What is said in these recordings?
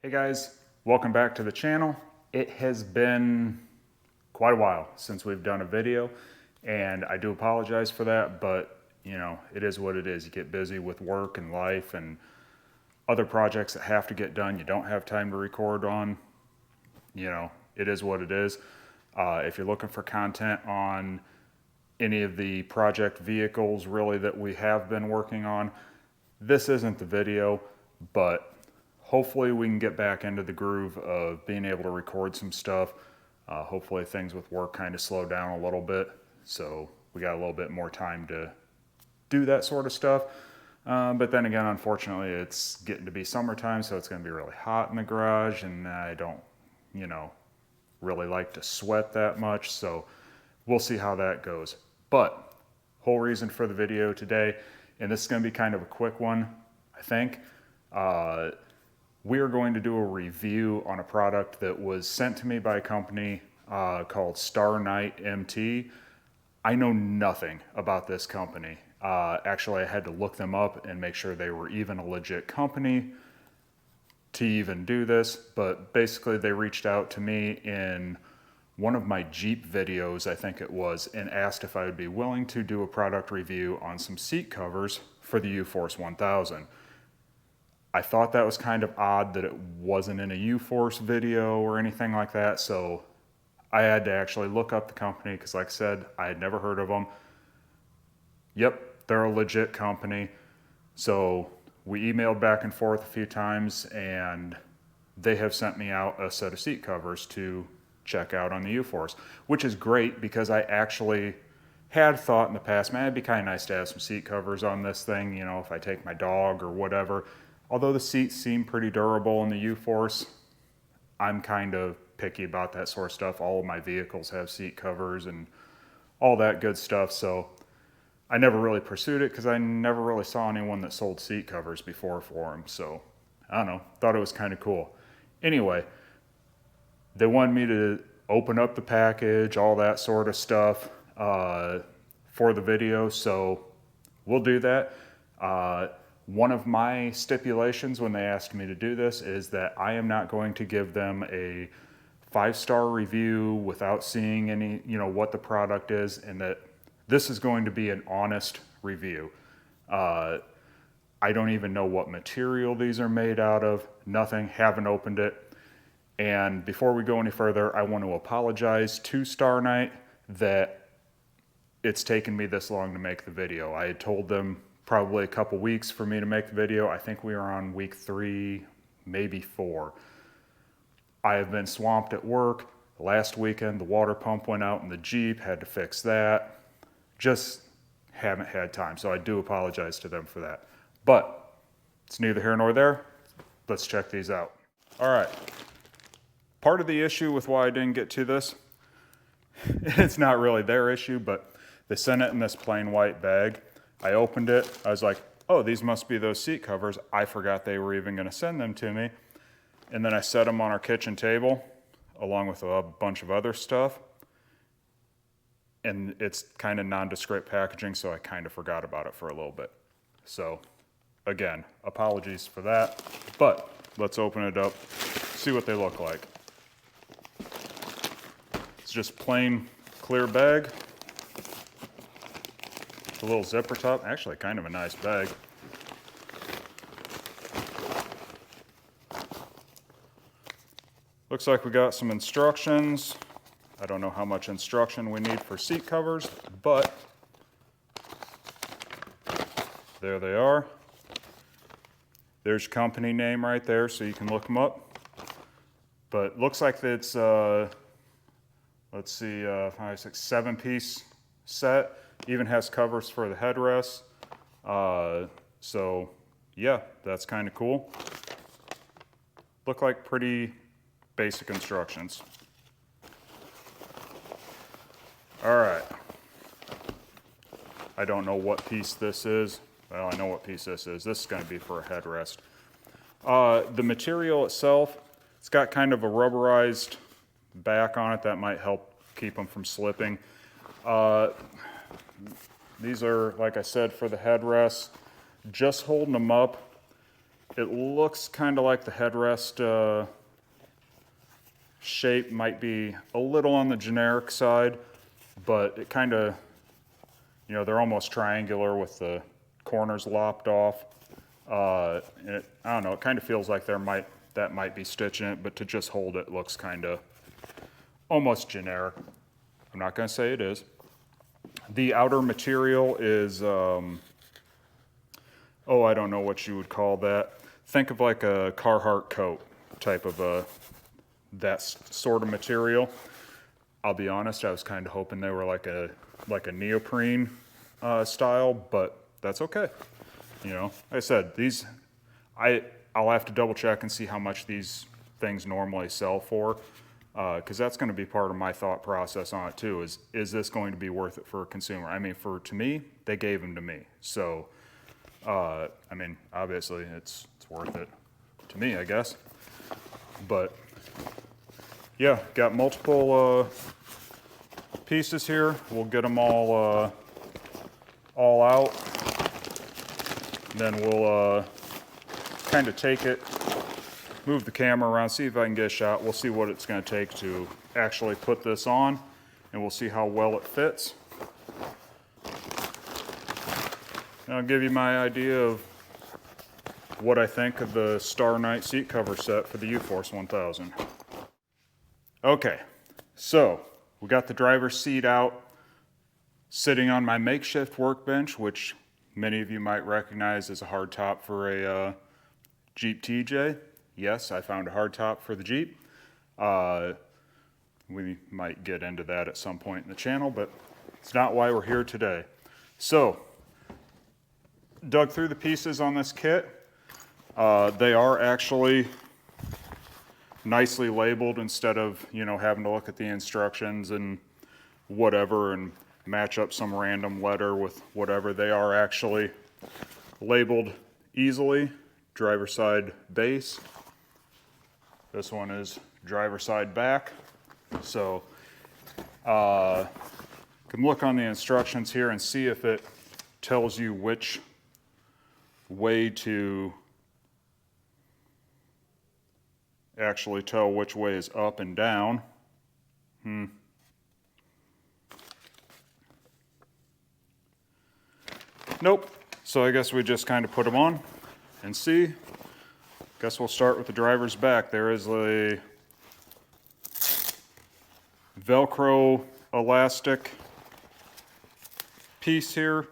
Hey guys, welcome back to the channel. It has been quite a while since we've done a video, and I do apologize for that, but you know, it is what it is. You get busy with work and life and other projects that have to get done. You don't have time to record on. You know, it is what it is. If you're looking for content on any of the project vehicles really that we have been working on, this isn't the video, but hopefully we can get back into the groove of being able to record some stuff. Hopefully things with work kind of slow down a little bit, so we got a little bit more time to do that sort of stuff. But then again, unfortunately, it's getting to be summertime, so it's going to be really hot in the garage, and I don't, really like to sweat that much, so we'll see how that goes. But whole reason for the video today, and this is going to be kind of a quick one, I think. We are going to do a review on a product that was sent to me by a company called StarKnightMT. I know nothing about this company. Actually, I had to look them up and make sure they were even a legit company to even do this. But basically, they reached out to me in one of my Jeep videos, I think it was, and asked if I would be willing to do a product review on some seat covers for the U-Force 1000. I thought that was kind of odd that it wasn't in a U-Force video or anything like that, so I had to actually look up the company because, like I said, I had never heard of them. Yep, they're a legit company. So we emailed back and forth a few times, and they have sent me out a set of seat covers to check out on the U-Force, which is great because I actually had thought in the past, man, it'd be kind of nice to have some seat covers on this thing, if I take my dog or whatever. Although the seats seem pretty durable in the U-Force, I'm kind of picky about that sort of stuff. All of my vehicles have seat covers and all that good stuff, so I never really pursued it because I never really saw anyone that sold seat covers before for them, so I don't know, thought it was kind of cool. Anyway, they wanted me to open up the package, all that sort of stuff for the video, so we'll do that. One of my stipulations when they asked me to do this is that I am not going to give them a 5-star review without seeing any, what the product is, and that this is going to be an honest review. I don't even know what material these are made out of, nothing, haven't opened it. And before we go any further, I want to apologize to StarKnight that it's taken me this long to make the video. I had told them probably a couple weeks for me to make the video. I think we are on week 3, maybe 4. I have been swamped at work. Last weekend, the water pump went out in the Jeep, had to fix that. Just haven't had time, so I do apologize to them for that. But it's neither here nor there. Let's check these out. All right. Part of the issue with why I didn't get to this, it's not really their issue, but they sent it in this plain white bag. I opened it, I was like, oh, these must be those seat covers. I forgot they were even gonna send them to me. And then I set them on our kitchen table, along with a bunch of other stuff. And it's kind of nondescript packaging, so I kind of forgot about it for a little bit. So, again, apologies for that. But let's open it up, see what they look like. It's just plain clear bag. A little zipper top, actually kind of a nice bag. Looks like we got some instructions. I don't know how much instruction we need for seat covers, but there they are. There's your company name right there, so you can look them up. But looks like it's, let's see, 7-piece set. Even has covers for the headrest. So yeah, that's kind of cool. Look like pretty basic instructions. All right. I don't know what piece this is. Well, I know what piece this is. This is going to be for a headrest. The material itself, it's got kind of a rubberized back on it that might help keep them from slipping. These are, like I said, for the headrest. Just holding them up it looks kind of like the headrest shape might be a little on the generic side, but it kind of, you know, they're almost triangular with the corners lopped off. I don't know, it kind of feels like that might be stitching it, but to just hold it looks kind of almost generic. I'm not going to say it is. The outer material is, I don't know what you would call that. Think of like a Carhartt coat type of that sort of material. I'll be honest, I was kind of hoping they were like a neoprene style, but that's okay. You know, like I said, I'll have to double check and see how much these things normally sell for, because that's going to be part of my thought process on it too. Is this going to be worth it for a consumer? I mean, to me, they gave them to me, so I mean, obviously it's worth it to me, I guess. But yeah, got multiple pieces here. We'll get them all out. Then we'll kind of take it, move the camera around, see if I can get a shot. We'll see what it's going to take to actually put this on, and we'll see how well it fits. And I'll give you my idea of what I think of the StarKnight seat cover set for the U-Force 1000. Okay, so we got the driver's seat out, sitting on my makeshift workbench, which many of you might recognize as a hardtop for a Jeep TJ. Yes, I found a hardtop for the Jeep. We might get into that at some point in the channel, but it's not why we're here today. So, dug through the pieces on this kit. They are actually nicely labeled instead of, you know, having to look at the instructions and whatever and match up some random letter with whatever. They are actually labeled easily. Driver side base. This one is driver side back. So can look on the instructions here and see if it tells you which way to actually tell which way is up and down. Nope. So I guess we just kind of put them on and see. Guess we'll start with the driver's back. There is a Velcro elastic piece here.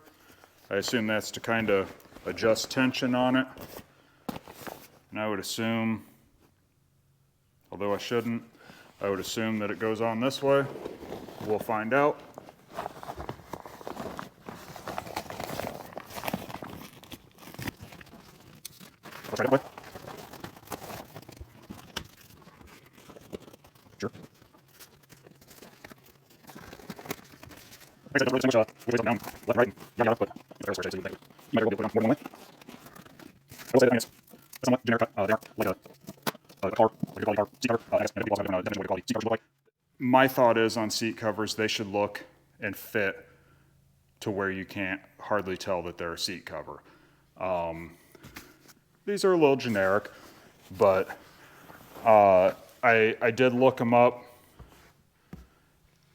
I assume that's to kind of adjust tension on it. And I would assume, although I shouldn't, I would assume that it goes on this way. We'll find out. Right away. Sure. Like I said, don't really distinguish which ways up down, left, right, yada yada, but the square shape, so you might be able to put it on more than one way. I will say that thing is somewhat generic cut. They aren't like a car, like a quality car seat cover. I guess, and people also have a definition of what a quality seat covers look like. My thought is on seat covers, they should look and fit to where you can't hardly tell that they're a seat cover. These are a little generic, but I did look them up.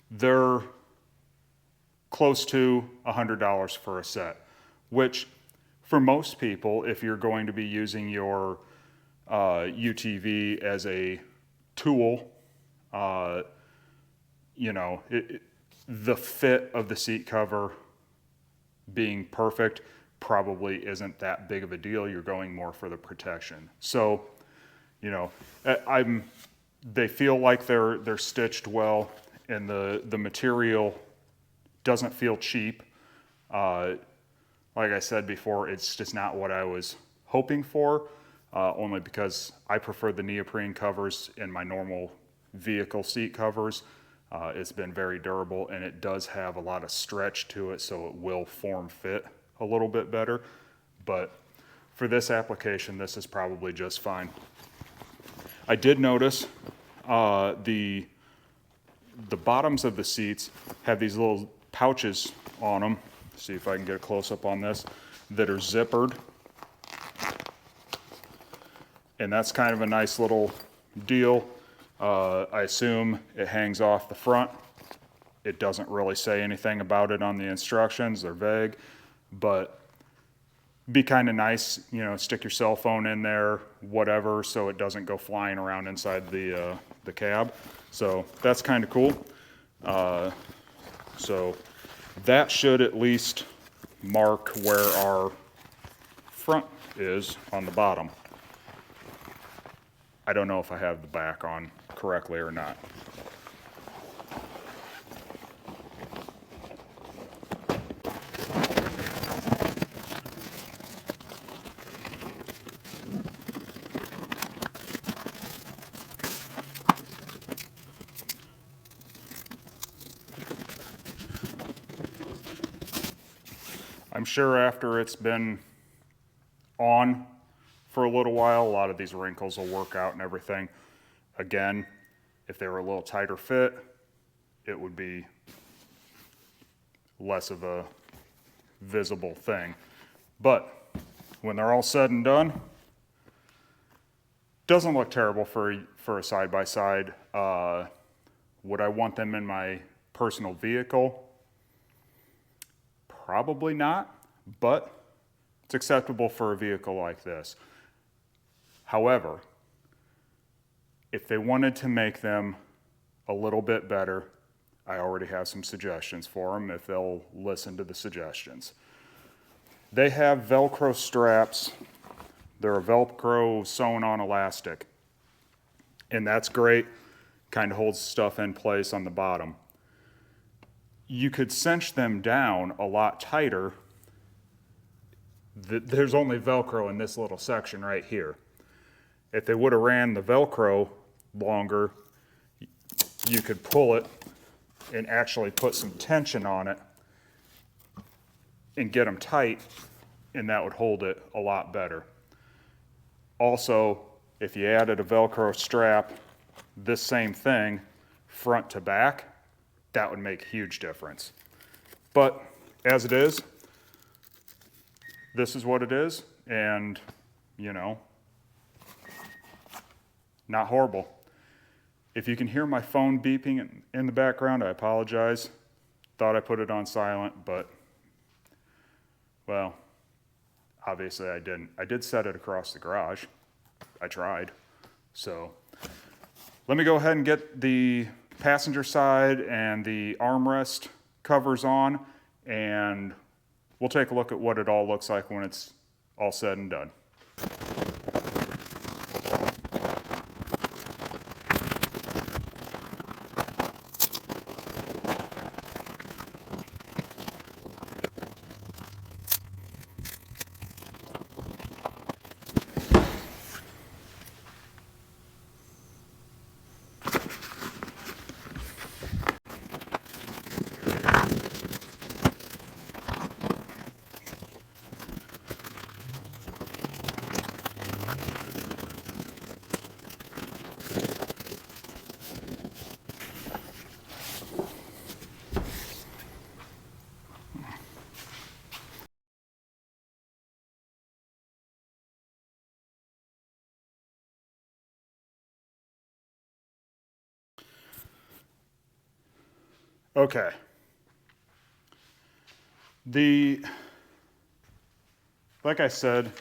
They're close to $100 for a set, which for most people, if you're going to be using your UTV as a tool, you know, the fit of the seat cover being perfect probably isn't that big of a deal. You're going more for the protection. So, you know, they feel like they're stitched well, and the material doesn't feel cheap. Like I said before, it's just not what I was hoping for, only because I prefer the neoprene covers in my normal vehicle seat covers. It's been very durable, and it does have a lot of stretch to it, so it will form fit a little bit better. But for this application, this is probably just fine. I did notice the bottoms of the seats have these little pouches on them. See if I can get a close-up on this, that are zippered. And that's kind of a nice little deal. I assume it hangs off the front. It doesn't really say anything about it on the instructions. They're vague, but be kind of nice, you know, stick your cell phone in there, whatever, so it doesn't go flying around inside the cab. So that's kind of cool. So that should at least mark where our front is on the bottom. I don't know if I have the back on correctly or not. I'm sure after it's been on for a little while, a lot of these wrinkles will work out and everything. Again, if they were a little tighter fit, it would be less of a visible thing. But when they're all said and done, doesn't look terrible for a side-by-side. Would I want them in my personal vehicle? Probably not, but it's acceptable for a vehicle like this. However, if they wanted to make them a little bit better, I already have some suggestions for them if they'll listen to the suggestions. They have Velcro straps. They're a Velcro sewn on elastic, and that's great. Kind of holds stuff in place on the bottom. You could cinch them down a lot tighter. There's only Velcro in this little section right here. If they would have ran the Velcro longer, you could pull it and actually put some tension on it and get them tight, and that would hold it a lot better. Also, if you added a Velcro strap, this same thing, front to back, that would make a huge difference. But as it is, this is what it is, and you know, not horrible. If you can hear my phone beeping in the background, I apologize. Thought I put it on silent, but well, obviously I didn't. I did set it across the garage. I tried. So let me go ahead and get the passenger side and the armrest covers on, and we'll take a look at what it all looks like when it's all said and done. Okay. Like I said,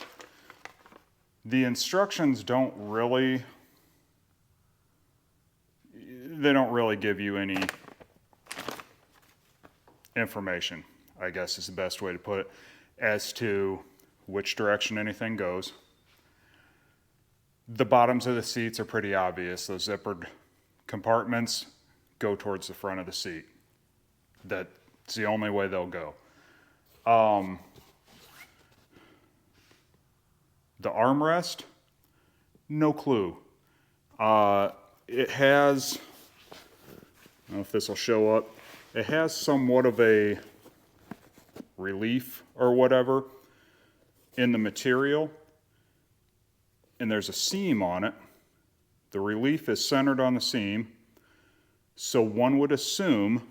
the instructions don't really give you any information, I guess is the best way to put it, as to which direction anything goes. The bottoms of the seats are pretty obvious. Those zippered compartments go towards the front of the seat. That's the only way they'll go. The armrest, no clue. It has, I don't know if this will show up, it has somewhat of a relief or whatever in the material, and there's a seam on it. The relief is centered on the seam, so one would assume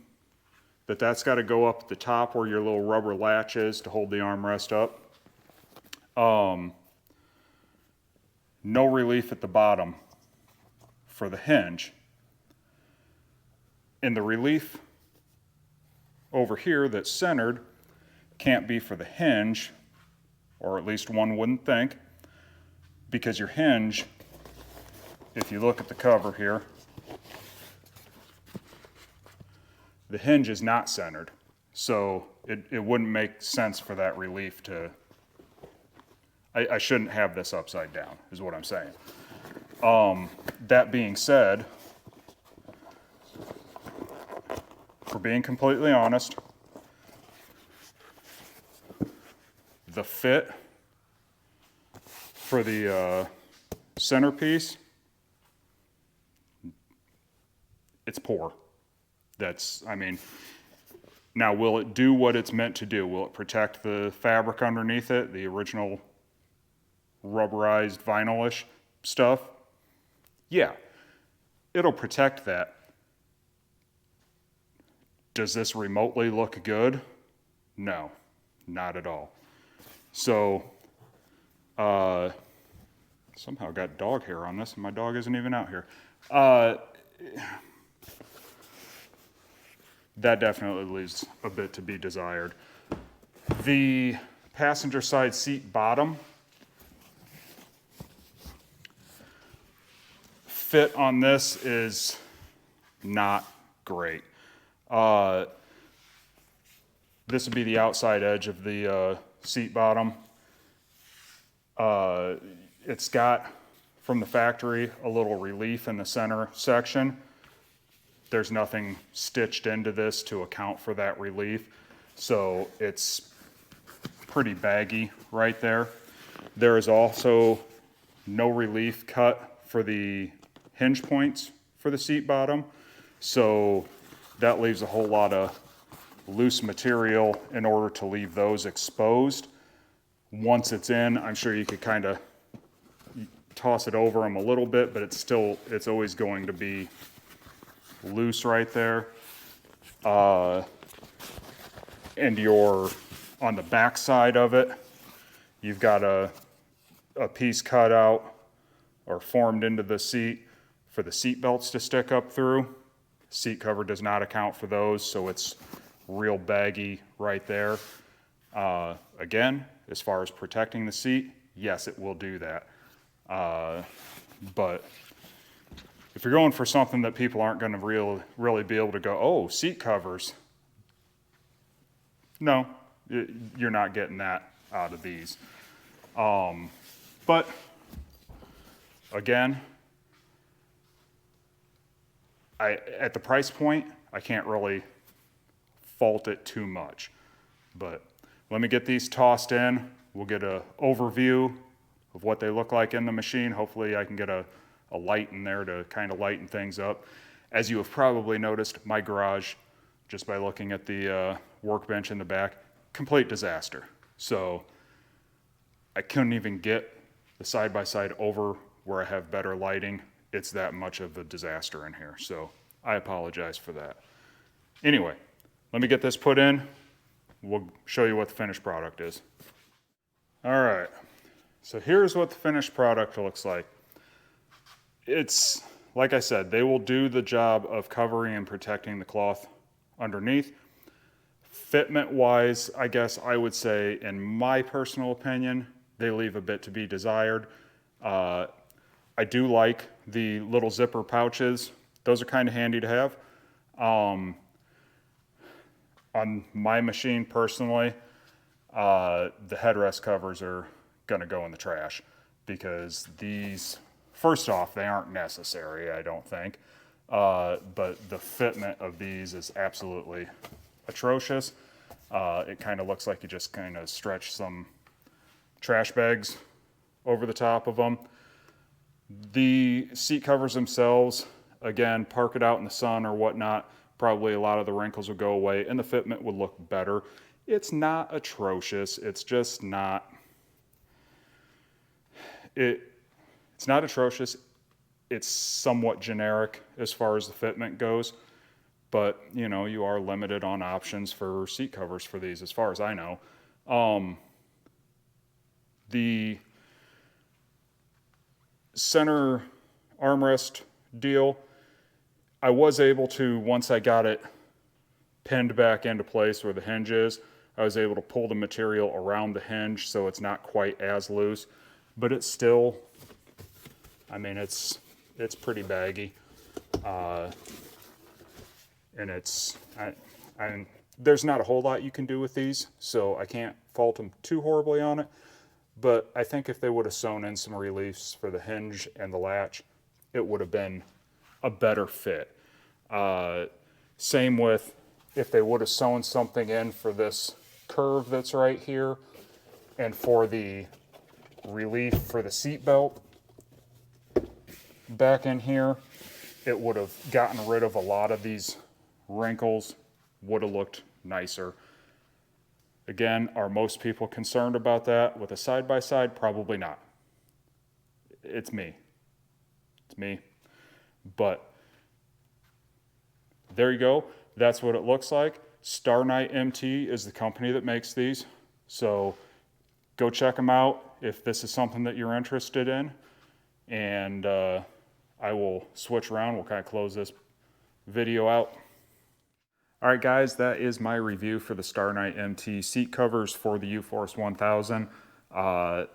that that's got to go up at the top where your little rubber latch is to hold the armrest up. no relief at the bottom for the hinge. And the relief over here that's centered can't be for the hinge, or at least one wouldn't think, because your hinge, if you look at the cover here, the hinge is not centered. So it wouldn't make sense for that relief to, I shouldn't have this upside down, is what I'm saying. That being said, for being completely honest, the fit for the centerpiece, it's poor. That's, I mean, now will it do what it's meant to do? Will it protect the fabric underneath it, the original rubberized vinyl-ish stuff? Yeah, it'll protect that. Does this remotely look good? No, not at all. So, somehow got dog hair on this, and my dog isn't even out here. That definitely leaves a bit to be desired. The passenger side seat bottom fit on this is not great. This would be the outside edge of the seat bottom. It's got, from the factory, a little relief in the center section. There's nothing stitched into this to account for that relief, so it's pretty baggy right there. There is also no relief cut for the hinge points for the seat bottom, so that leaves a whole lot of loose material in order to leave those exposed. Once it's in, I'm sure you could kind of toss it over them a little bit, but it's always going to be loose right there. And on the back side of it, you've got a piece cut out or formed into the seat for the seat belts to stick up through. Seat cover does not account for those, so it's real baggy right there. Again, as far as protecting the seat, yes, it will do that. But if you're going for something that people aren't going to really be able to go, oh, seat covers, no, you're not getting that out of these. But again, at the price point, I can't really fault it too much. But let me get these tossed in. We'll get an overview of what they look like in the machine. Hopefully I can get a light in there to kind of lighten things up. As you have probably noticed, my garage, just by looking at the workbench in the back, complete disaster. So I couldn't even get the side-by-side over where I have better lighting. It's that much of a disaster in here, so I apologize for that. Anyway, let me get this put in. We'll show you what the finished product is. All right, so here's what the finished product looks like. It's, like I said, they will do the job of covering and protecting the cloth underneath. Fitment-wise, I guess I would say, in my personal opinion, they leave a bit to be desired. I do like the little zipper pouches. Those are kind of handy to have. On my machine personally, the headrest covers are gonna go in the trash because these, first off, they aren't necessary, I don't think. But the fitment of these is absolutely atrocious. It kind of looks like you just kind of stretch some trash bags over the top of them. The seat covers themselves, again, park it out in the sun or whatnot, probably a lot of the wrinkles would go away and the fitment would look better. It's not atrocious, it's just not, it's not atrocious, it's somewhat generic as far as the fitment goes, but you know, you are limited on options for seat covers for these as far as I know. The center armrest deal, I was able to, once I got it pinned back into place where the hinge is, I was able to pull the material around the hinge so it's not quite as loose, but it's still, I mean, it's pretty baggy. And there's not a whole lot you can do with these, so I can't fault them too horribly on it. But I think if they would have sewn in some reliefs for the hinge and the latch, it would have been a better fit. Same with if they would have sewn something in for this curve that's right here and for the relief for the seat belt back in here, it would have gotten rid of a lot of these wrinkles, would have looked nicer. Again, are most people concerned about that with a side-by-side? Probably not. It's me. It's me. But there you go. That's what it looks like. StarKnightMT is the company that makes these. So go check them out if this is something that you're interested in. And I will switch around. We'll kind of close this video out. All right, guys, that is my review for the StarKnightMT seat covers for the U-Force 1000. I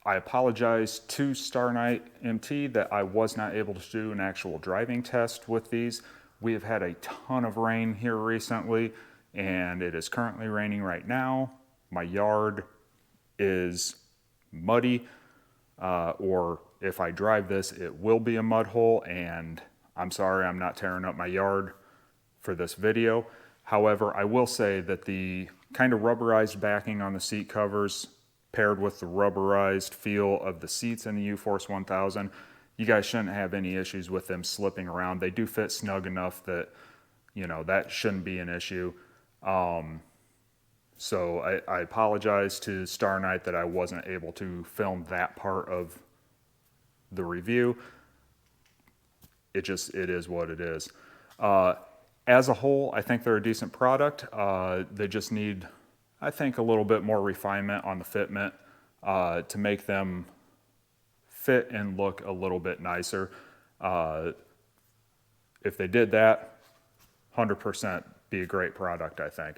apologize to StarKnightMT that I was not able to do an actual driving test with these. We have had a ton of rain here recently, and it is currently raining right now. My yard is muddy, or if I drive this, it will be a mud hole, and I'm sorry I'm not tearing up my yard for this video. However, I will say that the kind of rubberized backing on the seat covers paired with the rubberized feel of the seats in the U-Force 1000, you guys shouldn't have any issues with them slipping around. They do fit snug enough that, you know, that shouldn't be an issue. So I apologize to StarKnight that I wasn't able to film that part of the review. It is what it is. As a whole, I think they're a decent product. They just need, I think, a little bit more refinement on the fitment to make them fit and look a little bit nicer. If they did that, 100% be a great product, I think.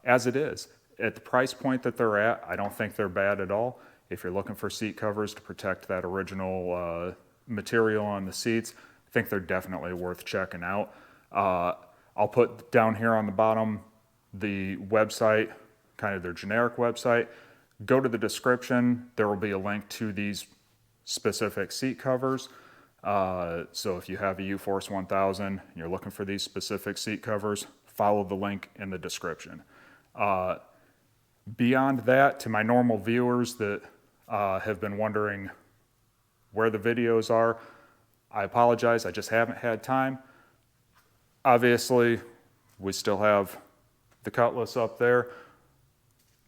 As it is, at the price point that they're at, I don't think they're bad at all. If you're looking for seat covers to protect that original material on the seats, I think they're definitely worth checking out. I'll put down here on the bottom the website, kind of their generic website. Go to the description. There will be a link to these specific seat covers. So if you have a U-Force 1000 and you're looking for these specific seat covers, follow the link in the description. Beyond that, to my normal viewers that have been wondering where the videos are, I apologize. I just haven't had time. Obviously, we still have the Cutlass up there.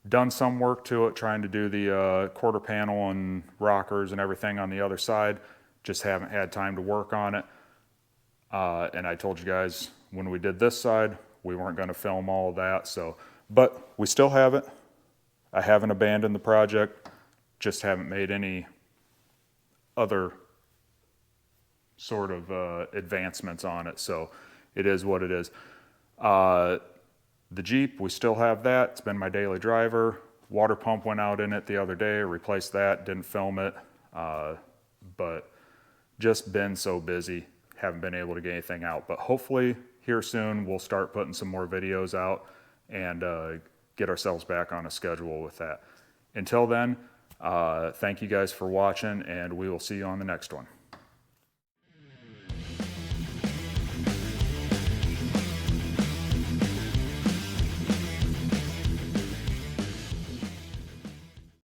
Done some work to it, trying to do the quarter panel and rockers and everything on the other side. Just haven't had time to work on it. And I told you guys when we did this side, we weren't going to film all of that. So, but we still have it. I haven't abandoned the project. Just haven't made any other sort of advancements on it. So it is what it is. The Jeep, we still have that. It's been my daily driver. Water pump went out in it the other day. Replaced that. Didn't film it. But just been so busy. Haven't been able to get anything out. But hopefully here soon we'll start putting some more videos out and get ourselves back on a schedule with that. Until then, thank you guys for watching, and we will see you on the next one.